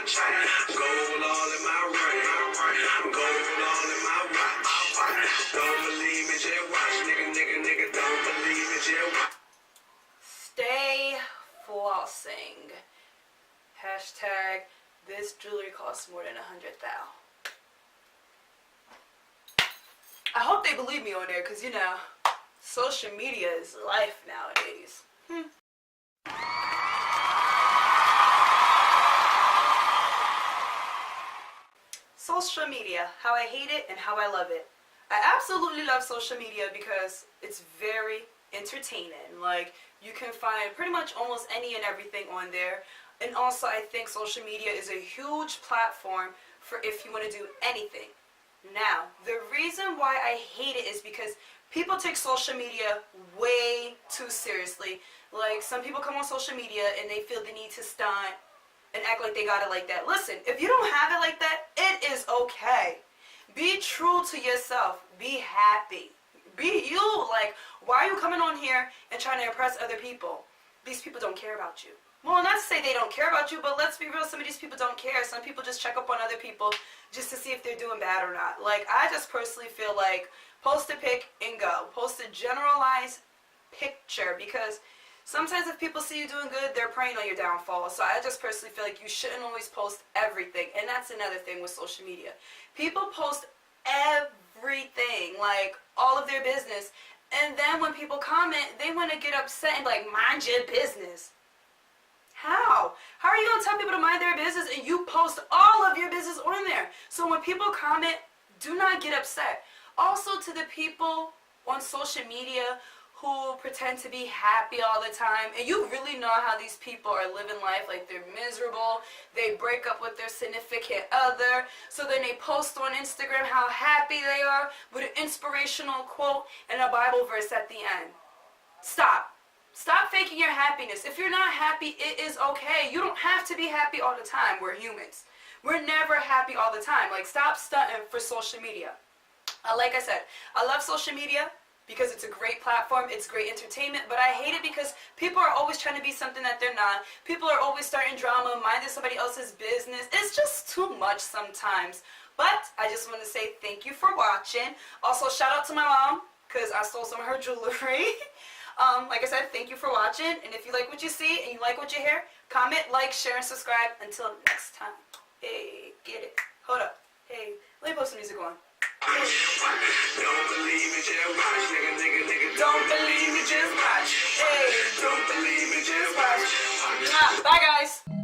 watch. Gold all in my ring. Gold all in my watch. Don't believe me, just watch. Nigga, don't believe me, just watch. Stay flossing. Hashtag this jewelry costs more than 100,000. I hope they believe me on there, because you know, social media is life nowadays. Social media, how I hate it and how I love it. I absolutely love social media because it's very entertaining. Like, you can find pretty much almost any and everything on there. And also, I think social media is a huge platform for if you want to do anything. Now, the reason why I hate it is because people take social media way too seriously. Like, some people come on social media and they feel the need to stunt and act like they got it like that. Listen, if you don't have it like that, it is okay. Be true to yourself. Be happy. Be you. Like, why are you coming on here and trying to impress other people? These people don't care about you. Well, not to say they don't care about you, but let's be real, some of these people don't care. Some people just check up on other people just to see if they're doing bad or not. Like, I just personally feel like post a pic and go. Post a generalized picture, because sometimes if people see you doing good, they're preying on your downfall. So I just personally feel like you shouldn't always post everything. And that's another thing with social media. People post everything, like all of their business. And then when people comment, they want to get upset and be like, mind your business. How? How are you going to tell people to mind their business and you post all of your business on there? So when people comment, do not get upset. Also, to the people on social media who pretend to be happy all the time, and you really know how these people are living life, like they're miserable, they break up with their significant other, so then they post on Instagram how happy they are with an inspirational quote and a Bible verse at the end. Stop. Stop faking your happiness. If you're not happy, it is okay. You don't have to be happy all the time. We're humans. We're never happy all the time. Like, stop stunting for social media. Like I said, I love social media because it's a great platform, it's great entertainment, but I hate it because people are always trying to be something that they're not. People are always starting drama, minding somebody else's business. It's just too much sometimes. But I just want to say thank you for watching. Also, shout out to my mom, because I stole some of her jewelry. Like I said, thank you for watching, and if you like what you see and you like what you hear, comment, like, share, and subscribe. Until next time. Hey, get it. Hold up. Hey, let me put some music on. Don't believe me, just watch. Nigga. Don't believe me, just watch. Hey, Don't believe me, just watch. bye guys.